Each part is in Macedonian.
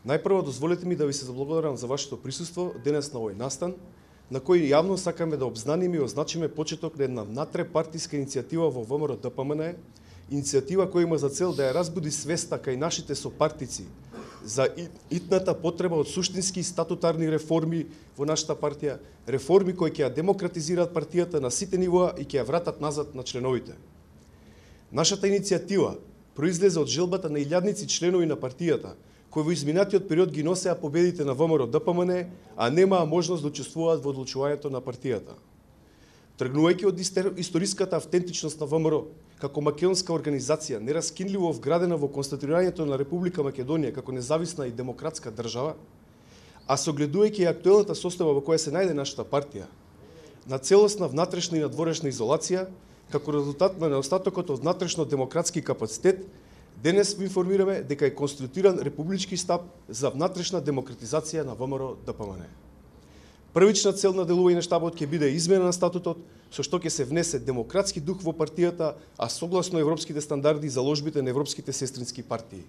Најпрво дозволете ми да ви се заблагодарам за вашето присуство денес на овој настан, на кој јавно сакаме да обзнаниме и означиме почеток на една натрепартиска иницијатива во ВМРО-ДПМНЕ, иницијатива која има за цел да ја разбуди свеста кај нашите сопартици за итната потреба од суштински и статутарни реформи во нашата партија, реформи кои ќе ја демократизираат партијата на сите нивоа и ќе ја вратат назад на членовите. Нашата иницијатива произлезе од желбата на илјадници членови на партијата, кои во изминатиот период ги носеа победите на ВМРО-ДПМНЕ, а немаа можност да учествуваат во одлучувањето на партијата. Тргнувајќи од историската автентичност на ВМРО, како македонска организација, нераскинливо вградена во конституирањето на Република Македонија како независна и демократска држава, а согледувајќи актуелната состојба во која се најде нашата партија, на целосна внатрешна и надворешна изолација, како резултат на недостатокот од внатрешно демократски капацитет, денес ви информираме дека е конституиран републички штаб за внатрешна демократизација на ВМРО-ДПМНЕ. Првична цел на делување на штабот ќе биде измена на статутот, со што ќе се внесе демократски дух во партијата, а согласно европските стандарди и заложбите на европските сестрински партии.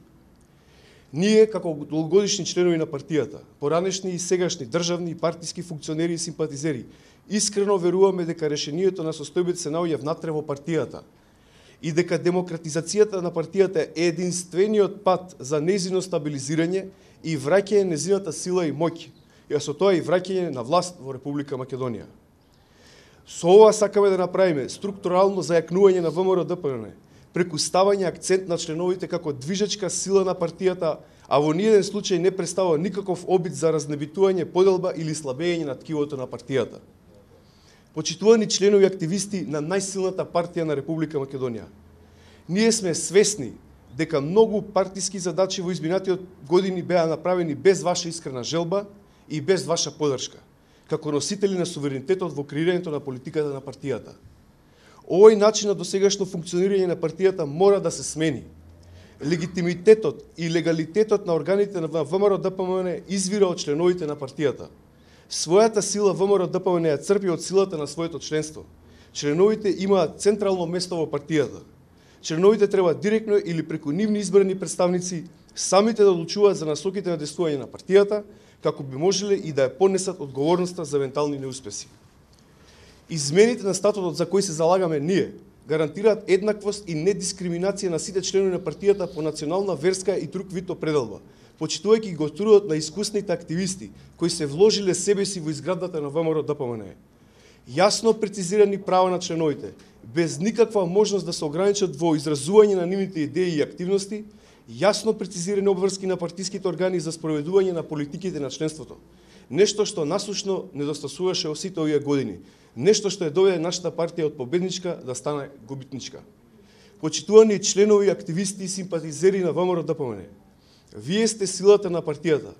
Ние, како долгогодишни членови на партијата, поранешни и сегашни државни и партиски функционери и симпатизери, искрено веруваме дека решението на состојбите се наоѓа внатре во партијата и дека демократизацијата на партијата е единствениот пат за нејзино стабилизирање и враќање нејзината сила и моќ, и со тоа и враќање на власт во Република Македонија. Со ова сакаме да направиме структурално зајакнување на ВМРО-ДПМНЕ, преку ставање акцент на членовите како движечка сила на партијата, а во ниеден случај не представува никаков обид за разнебитување, поделба или слабење на ткивото на партијата. Почитувани членови активисти на најсилната партија на Република Македонија, ние сме свесни дека многу партиски задачи во изминатиот години беа направени без ваша искрена желба и без ваша поддршка, како носители на суверенитетот во креирањето на политиката на партијата. Овој начин на досегашно функционирање на партијата мора да се смени. Легитимитетот и легалитетот на органите на ВМРО-ДПМНЕ извира од членовите на партијата. Својата сила ВМРО-ДПМНЕ ја црпи од силата на своето членство. Членовите имаат централно место во партијата. Членовите треба директно или преку нивни избрани представници самите да одлучуваат за насоките на действување на партијата, како би можеле и да ја понесат одговорноста за евентуални неуспеси. Измените на статутот за кој се залагаме ние гарантираат еднаквост и недискриминација на сите членови на партијата по национална, верска и друг вид определба, почитувајќи го трудот на искусните активисти кои се вложиле себе си во изградбата на ВМРО-ДПМНЕ. Јасно прецизирани права на членовите, без никаква можност да се ограничат во изразување на нивните идеи и активности, јасно прецизирани обврски на партиските органи за спроведување на политиките на членството. Нешто што насушно недостасуваше во сите овие години. Нешто што ја доведе нашата партија од победничка да стане губитничка. Почитувани членови, активисти и симпатизери на ВМРО-ДПМНЕ, вие сте силата на партијата.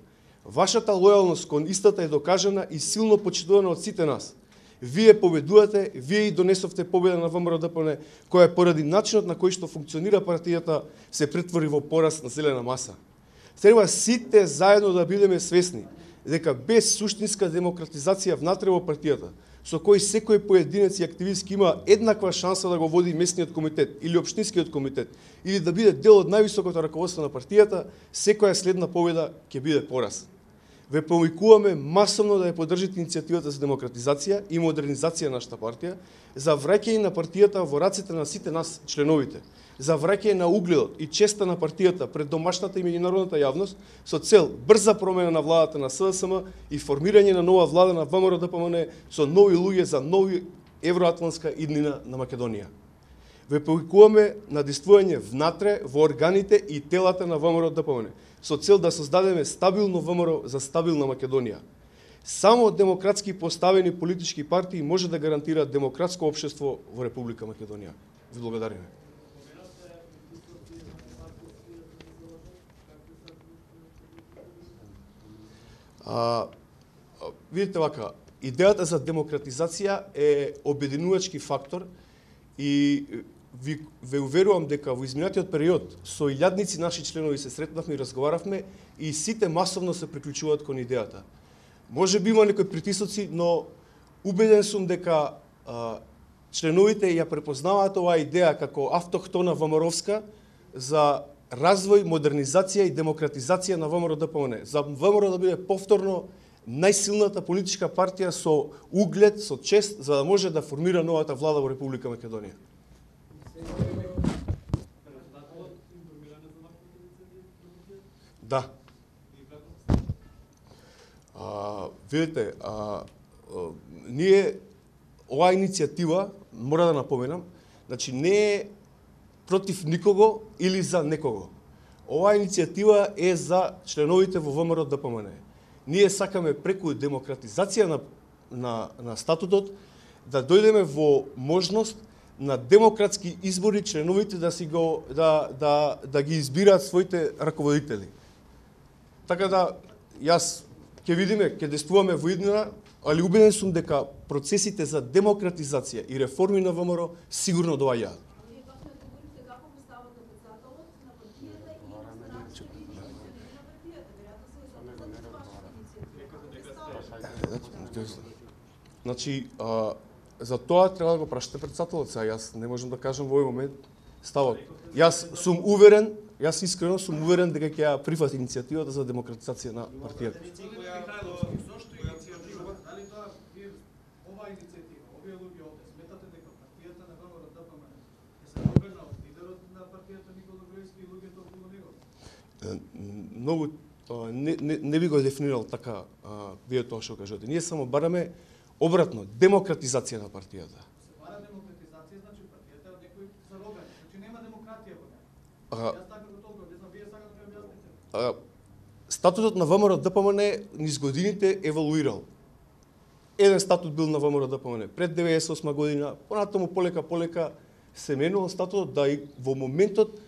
Вашата лојалност кон истата е докажана и силно почитувана од сите нас. Вие победувате, вие и донесовте победа на ВМРО-ДПМНЕ, која поради начинот на кој што функционира партијата се претвори во пораз на зелена маса. Треба сите заедно да бидеме свесни дека без суштинска демократизација внатре во партијата, со кој секој поединец и активист има еднаква шанса да го води местниот комитет или општинскиот комитет или да биде дел од највисокото раководство на партијата, секоја следна победа ќе биде пораз. Ве повикуваме масовно да ја поддржите иницијативата за демократизација и модернизација на нашата партија, за враќање на партијата во рацете на сите нас членовите, за враќање на угледот и честа на партијата пред домашната и меѓународната јавност со цел брза промена на владата на СДСМ и формирање на нова влада на ВМРО-ДПМНЕ со нови луѓе за нови евроатлантска иднина на Македонија. Ве повикуваме на действување внатре во органите и телата на ВМРО-ДПМНЕ со цел да создадеме стабилно ВМРО за стабилна Македонија. Само демократски поставени политички партии може да гарантираат демократско општество во Република Македонија. Ви благодариме. Видите вака, идејата за демократизација е обединувачки фактор и ве уверувам дека во изминатиот период со илјадници наши членови се сретнавме и разговаравме и сите масовно се приклучуваат кон идејата. Може би има некои притисоци, но убеден сум дека членовите ја препознаваат оваа идеја како автохтона ВМРО-вска за развој, модернизација и демократизација на ВМРО ДПМН. За ВМРО да биде повторно најсилната политичка партија со углед, со чест, за да може да формира новата влада во Република Македонија. Да. Видите, ние оваа иницијатива, мора да напоменам, значи не е против никого или за некого. Оваа иницијатива е за членовите во ВМРО ДПМН. Ние сакаме преку демократизација на статутот да дојдеме во можност на демократски избори членовите да ги избираат своите раководители. Така да јас ќе видиме, ќе действуваме во иднина, али убеден сум дека процесите за демократизација и реформи на ВМРО сигурно доаѓаат. Значи, за тоа треба да го прашате председателот, јас не можам да кажам во овој момент ставот. Јас сум уверен, јас искрено сум уверен дека ќе ја прифати иницијативата за демократизација на партијата. Многу не би го дефинирал така вие тоа што кажете. Ние само бараме обратно демократизација на партијата. Се бара демократизација, значи партијата е некој заробен. Значи нема демократија во неа. Јас така го толкувам, не знам вие сакате да ми објасните. Статутот на ВМРО ДПМН низ годините еволуирал. Еден статут бил на ВМРО ДПМН пред 98 година, понатаму полека се менувал статутот, да и во моментот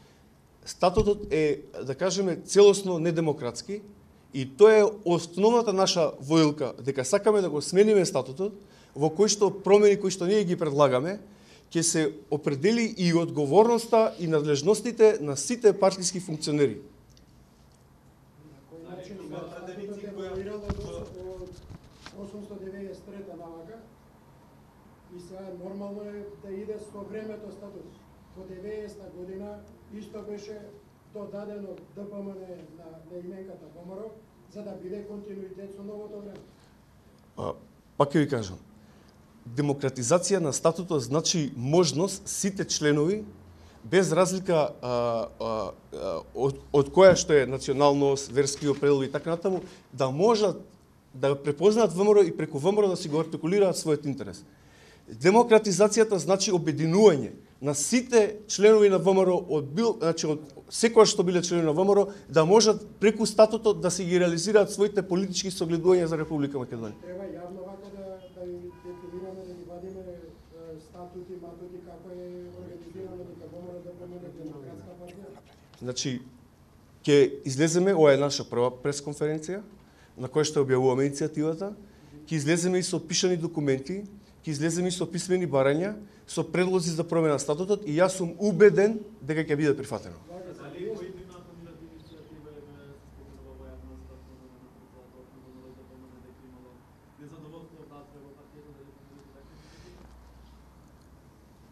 статутот е, да кажеме, целосно недемократски и тоа е основната наша војлка, дека сакаме да го смениме статутот, во кој што промени кои што ние ги предлагаме, ќе се определи и одговорноста и надлежностите на сите партиски функционери. На кој начин статутот е еволуирал од 893 навака и сега нормално е да иде со времето статут. Во 90-та година исто беше додадено ДПМН на именката ВМРО за да биде континуитет со новото време. Пак ќе ви кажам, демократизација на статутот значи можност сите членови, без разлика од која што е националност, верски определ и така натаму, да можат да препознаат ВМРО и преку ВМРО да си го артикулираат својот интерес. Демократизацијата значи обединување на сите членови на ВМРО значи од секоја што биле членови на ВМРО да можат преку статутот да си ги реализираат своите политички согледувања за Република Македонија. Треба јавно вака да ги дефинираме, да ги вадиме статути, матути, како е организирано дека ВМРО да премине демократска партија. Значи, ќе излеземе, ова е наша прва пресконференција, на која што објавуваме иницијативата, ќе излеземе и со пишани документи, ќе излеземе и со писмени барања, со предлози за промена статутот и јас сум убеден дека ќе биде прифатено.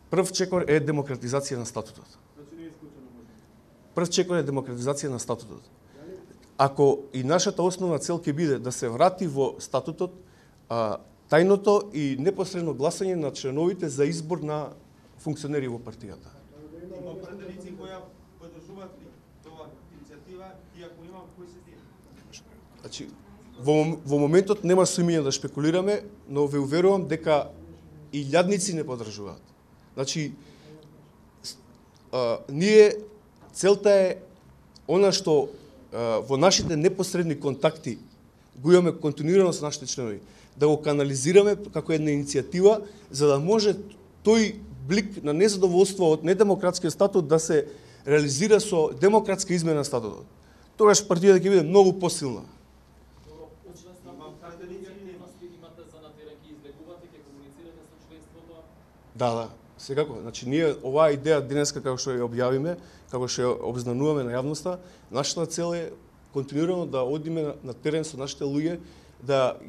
Прв чекор е демократизација на статутот. Прв чекор е демократизација на статутот. Ако и нашата основна цел ќе биде да се врати во статутот тајното и непосредно гласање на членовите за избор на функционери во партијата. Има пратеници кои поддржуваат тоа иницијатива и ако има кои се тие? Значи, во моментот нема сумиња да шпекулираме, но ве уверувам дека и илјадници не поддржуваат. Значи, ние целта е она што во нашите непосредни контакти го имаме континуирано со нашите членови, да го канализираме како една иницијатива, за да може тој блик на незадоволство од недемократскиот статут да се реализира со демократска измена на статутот. Тогаш партијата ќе биде многу посилна. Да. Секако, значи ние оваа идеја денеска како што ја објавиме, како што ја обзнануваме на јавноста, нашата цел е континуирано да одиме на терен со нашите луѓе, да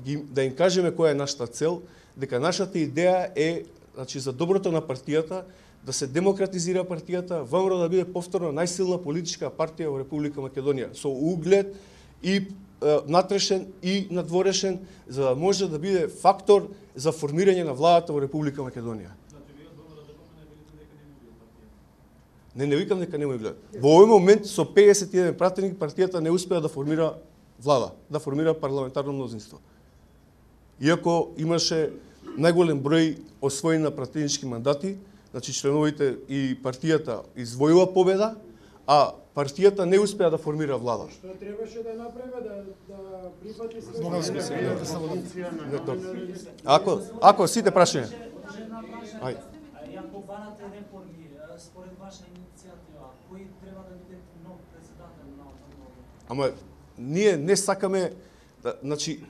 им кажеме која е нашата цел, дека нашата идеја е, значи, за доброто на партијата, да се демократизира партијата, ВМРО да биде повторно најсилна политичка партија во Република Македонија, со углед и натрешен и надворешен, за да може да биде фактор за формирање на владата во Република Македонија. Не викам дека нема углед. Во овој момент со 51 пратеник партијата не успеа да формира влада, да формира парламентарно мнозинство. Иако имаше најголем број освоени на пратенички мандати, значи членовите и партијата извојува победа, а партијата не успеа да формира влада. Што требаше да направи да прифати Ако сите прашања. Ај. Ако барате реформи, според ваша иницијатива, кој треба да биде нов председател на ОДБ? Ама ние не сакаме, значи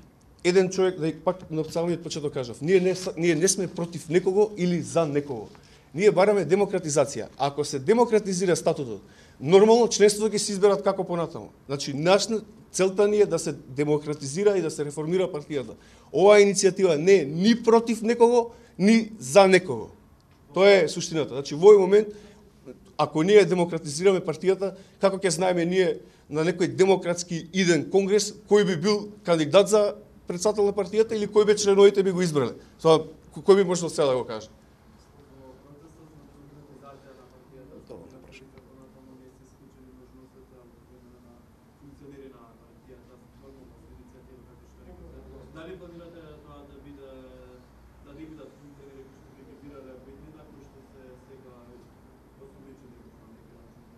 еден човек, да пак на самиот почеток кажав, ние не сме против некого или за некого. Ние бараме демократизација. Ако се демократизира статутот, нормално членството ќе се изберат како понатаму. Значи целта ни е да се демократизира и да се реформира партијата. Оваа иницијатива не е ни против некого, ни за некого. Тоа е суштината. Значи во овој момент, ако ние демократизираме партијата, како ќе знаеме ние на некој демократски иден конгрес кој би бил кандидат за председател на партијата или кој би членовите би го избрале? Тоа кој би можел сега да го каже? Дали планирате тоа да биде да не бидат функционери кои што критикирале битните, кои што се сега осомничени на некој начин?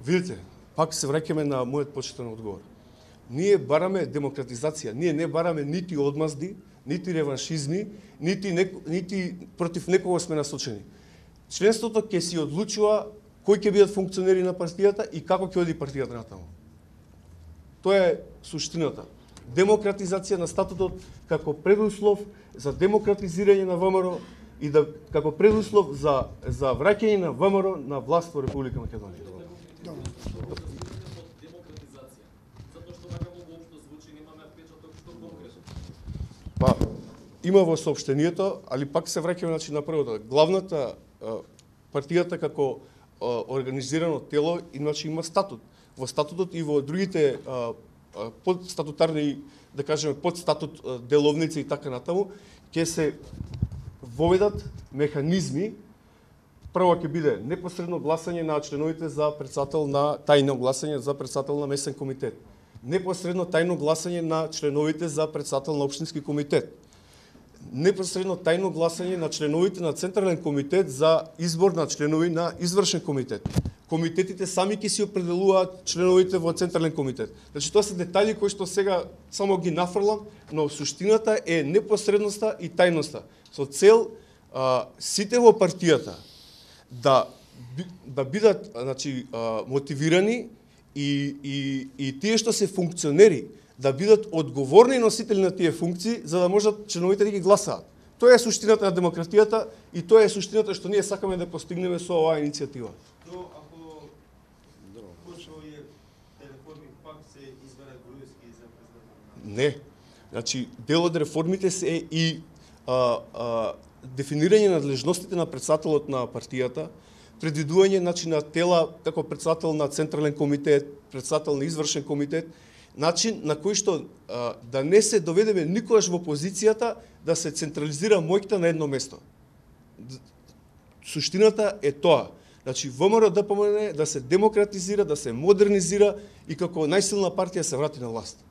Видите, пак се враќаме на мојот почетен одговор. Ние бараме демократизација, ние не бараме нити одмазди, нити реваншизми, нити против некого сме насочени. Членството ќе си одлучува кои ќе бидат функционери на партијата и како ќе оди партијата натаму. Тоа е суштината. Демократизација на статутот како предуслов за демократизирање на ВМРО и како предуслов за враќање на ВМРО на власт во Република Македонија. Демократизација. Затоа што вакаво воопшто звучи, немаме впечаток што конкретно. Па, има во соопштението, али пак се враќаме на првото. Главната партијата како организирано тело, иначе има статут. Во статутот и во другите подстатутарни, да кажеме, подстатут деловници и така натаму, ќе се воведат механизми. Прво ќе биде непосредно гласање на членовите за председател на тајно гласање за председател на местен комитет. Непосредно тајно гласање на членовите за председател на општински комитет. Непосредно тајно гласање на членовите на Централен комитет за избор на членови на извршен комитет. Комитетите сами ќе си определуваат членовите во Централен комитет. Значи тоа се детали кои што сега само ги нафрлам, но суштината е непосредноста и тајноста. Со цел сите во партијата да бидат, значи, мотивирани и тие што се функционери да бидат одговорни носители на тие функции за да можат членовите да ги гласаат. Тоа е суштината на демократијата и тоа е суштината што ние сакаме да постигнеме со оваа иницијатива. Не. Значи, дел од реформите се и дефинирање надлежностите на председателот на партијата, предвидување на тела како председател на Централен комитет, председател на извршен комитет, начин на кој што да не се доведеме никогаш во позицијата да се централизира моќта на едно место. Суштината е тоа. Значи, ВМРО ДПМН да се демократизира, да се модернизира и како најсилна партија се врати на власт.